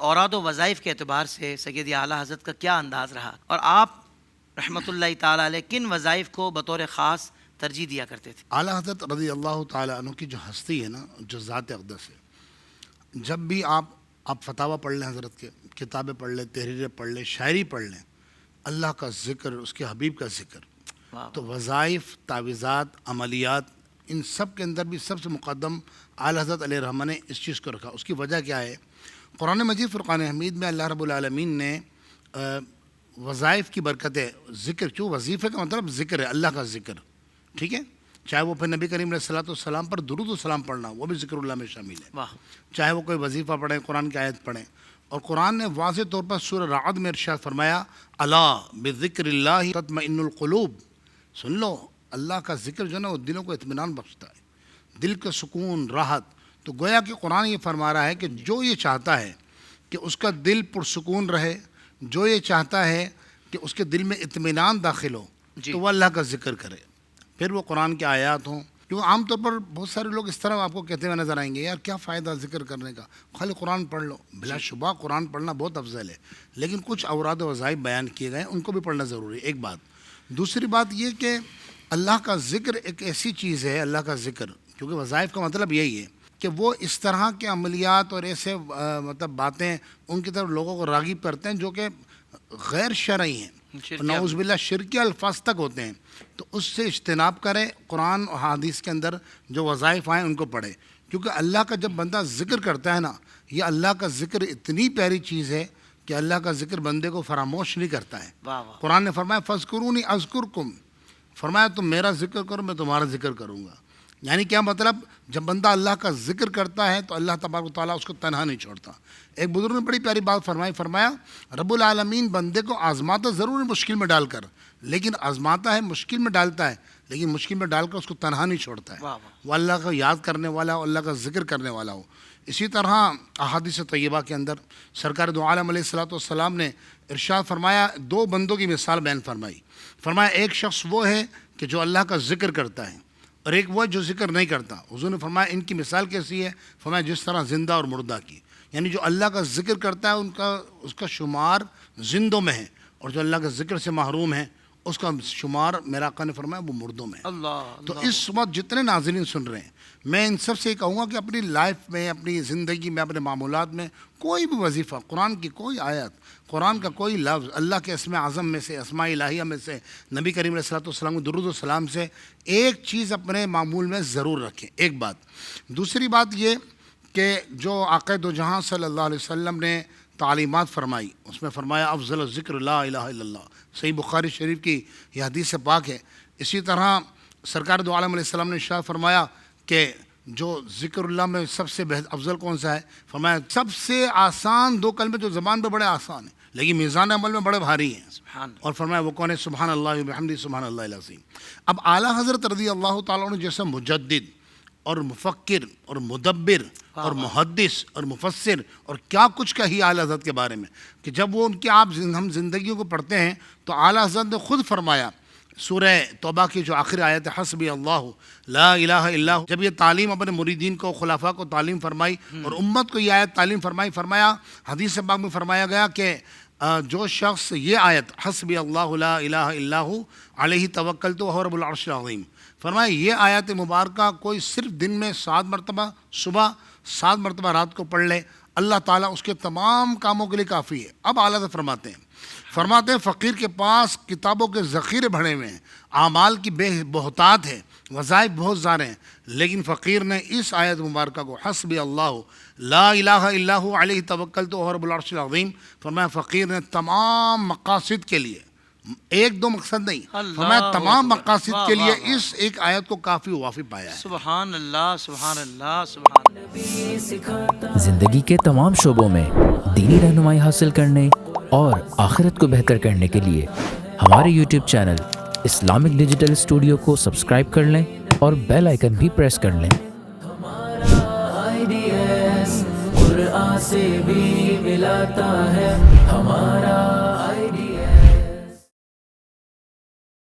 اوراد و وظائف کے اعتبار سے سید اعلیٰ حضرت کا کیا انداز رہا، اور آپ رحمۃ اللہ تعالیٰ علیہ کن وظائف کو بطور خاص ترجیح دیا کرتے تھے؟ اعلیٰ حضرت رضی اللہ تعالیٰ عنہ کی جو ہستی ہے نا، جو ذات اقدس ہے، جب بھی آپ فتاویٰ پڑھ لیں حضرت کے، کتابیں پڑھ لیں، تحریریں پڑھ لیں، شاعری پڑھ لیں، اللہ کا ذکر، اس کے حبیب کا ذکر، تو وظائف، تعویذات، عملیات، ان سب کے اندر بھی سب سے مقدم اعلیٰ حضرت علیہ الرحمہ نے اس چیز کو رکھا۔ اس کی وجہ کیا ہے؟ قرآن مجید فرقان حمید میں اللہ رب العالمین نے وظائف کی برکتیں، ذکر، کیوں وظیفے کا مطلب ذکر ہے، اللہ کا ذکر، ٹھیک ہے، چاہے وہ پھر نبی کریم علیہ السلام پر درود و سلام پڑھنا، وہ بھی ذکر اللہ میں شامل ہے، چاہے وہ کوئی وظیفہ پڑھیں، قرآن کی آیت پڑھیں۔ اور قرآن نے واضح طور پر سورہ رعد میں ارشاد فرمایا، الا بذکر اللہ تطمئن القلوب، سن لو، اللہ کا ذکر جو ہے نا وہ دلوں کو اطمینان بخشتا ہے، دل کا سکون، راحت۔ تو گویا کہ قرآن یہ فرما رہا ہے کہ جو یہ چاہتا ہے کہ اس کا دل پرسکون رہے، جو یہ چاہتا ہے کہ اس کے دل میں اطمینان داخل ہو، تو وہ اللہ کا ذکر کرے، پھر وہ قرآن کے آیات ہوں۔ کیوں عام طور پر بہت سارے لوگ اس طرح آپ کو کہتے ہوئے نظر آئیں گے، یار کیا فائدہ ذکر کرنے کا، خالی قرآن پڑھ لو۔ بلا شبہ قرآن پڑھنا بہت افضل ہے، لیکن کچھ اوراد و وظائف بیان کیے گئے ہیں، ان کو بھی پڑھنا ضروری ہے، ایک بات۔ دوسری بات یہ کہ اللہ کا ذکر ایک ایسی چیز ہے، اللہ کا ذکر، کیونکہ وظائف کا مطلب یہی ہے کہ وہ اس طرح کے عملیات اور ایسے مطلب باتیں ان کی طرف لوگوں کو راغب کرتے ہیں جو کہ غیر شرعی ہیں، نعوذ باللہ شرکی الفاظ تک ہوتے ہیں، تو اس سے اجتناب کرے۔ قرآن اور حدیث کے اندر جو وظائف آئیں ان کو پڑھے، کیونکہ اللہ کا جب بندہ ذکر کرتا ہے نا، یہ اللہ کا ذکر اتنی پیاری چیز ہے کہ اللہ کا ذکر بندے کو فراموش نہیں کرتا ہے۔ قرآن نے فرمایا فاذکرونی اذکرکم، فرمایا تم میرا ذکر کرو میں تمہارا ذکر کروں گا۔ یعنی کیا مطلب؟ جب بندہ اللہ کا ذکر کرتا ہے تو اللہ تبارک و تعالیٰ اس کو تنہا نہیں چھوڑتا۔ ایک بزرگ نے بڑی پیاری بات فرمایا رب العالمین بندے کو آزماتا ضرور ہے مشکل میں ڈال کر، لیکن آزماتا ہے، مشکل میں ڈالتا ہے، لیکن مشکل میں ڈال کر اس کو تنہا نہیں چھوڑتا ہے۔ وہ اللہ کا یاد کرنے والا ہو، اللہ کا ذکر کرنے والا ہو۔ اسی طرح احادیث طیبہ کے اندر سرکار دو عالم علیہ السلام نے ارشاد فرمایا، دو بندوں کی مثال بیان فرمایا ایک شخص وہ ہے کہ جو اللہ کا ذکر کرتا ہے، اور ایک وہ جو ذکر نہیں کرتا۔ حضور نے فرمایا ان کی مثال کیسی ہے؟ فرمایا جس طرح زندہ اور مردہ کی، یعنی جو اللہ کا ذکر کرتا ہے اس کا شمار زندوں میں ہے، اور جو اللہ کے ذکر سے محروم ہے اس کا شمار میرا آقا نے فرمایا وہ مردوں میں ہے۔ تو اس وقت جتنے ناظرین سن رہے ہیں، میں ان سب سے یہ کہوں گا کہ اپنی لائف میں، اپنی زندگی میں، اپنے معمولات میں کوئی بھی وظیفہ، قرآن کی کوئی آیت، قرآن کا کوئی لفظ، اللہ کے اسم اعظم میں سے، اسماء الہیہ میں سے، نبی کریم علیہ السلام کو درود و سلام سے ایک چیز اپنے معمول میں ضرور رکھیں، ایک بات۔ دوسری بات یہ کہ جو آقا دو جہاں صلی اللہ علیہ وسلم نے تعلیمات فرمائی، اس میں فرمایا افضل الذکر لا الہ الا اللہ، صحیح بخاری شریف کی یہ حدیث سے پاک ہے۔ اسی طرح سرکار دو عالم علیہ السلام نے ارشاد فرمایا کہ جو ذکر اللہ میں سب سے افضل کون سا ہے؟ فرمایا سب سے آسان دو کلمے جو زبان پہ بڑے آسان ہیں لیکن میزان عمل میں بڑے بھاری ہیں، اور فرمایا وہ کون ہے؟ سبحان اللہ وبحمدہ سبحان اللہ العظیم۔ اب اعلیٰ حضرت رضی اللہ تعالیٰ عنہ جیسا مجدد اور مفکر اور مدبر اور محدث اور مفسر اور کیا کچھ کہی اعلیٰ حضرت کے بارے میں کہ جب وہ ان کے ہم زندگیوں کو پڑھتے ہیں تو اعلیٰ حضرت نے خود فرمایا، سورہ توبہ کی جو آخری آیت ہے حسبی اللہ لا الہ الا ہو، جب یہ تعلیم اپنے مریدین کو، خلفاء کو تعلیم فرمائی اور امت کو یہ آیت تعلیم فرمایا حدیث پاک میں فرمایا گیا کہ جو شخص یہ آیت حسبی اللہ لا الہ الا ہو علیہ توکلت وہو رب العرش العظیم، فرمایا یہ آیت مبارکہ کوئی صرف دن میں 7 مرتبہ صبح 7 مرتبہ رات کو پڑھ لے، اللہ تعالیٰ اس کے تمام کاموں کے لیے کافی ہے۔ اب اعلیٰ حضرت فرماتے ہیں فقیر کے پاس کتابوں کے ذخیرے بھرے ہوئے ہیں، اعمال کی بہتات ہے، وظائف بہت زیادہ ہیں، لیکن فقیر نے اس آیت مبارکہ کو حسبی اللہ لا الہ الا ہو علیہ توکلت وہو رب العرش العظیم، فرمایا فقیر نے تمام مقاصد کے لیے، ایک دو مقصد نہیں، فرمایا تمام مقاصد کے لیے اس ایک آیت کو کافی وافی پایا ہے۔ سبحان اللہ سبحان اللہ سبحان اللہ۔ زندگی کے تمام شعبوں میں دینی رہنمائی حاصل کرنے اور آخرت کو بہتر کرنے کے لیے ہمارے YouTube channel Islamic digital studio کو سبسکرائب کر لیں اور بیل آئیکن بھی پریس کر لیں۔ قرآن سے بھی ملاتا ہے ہمارا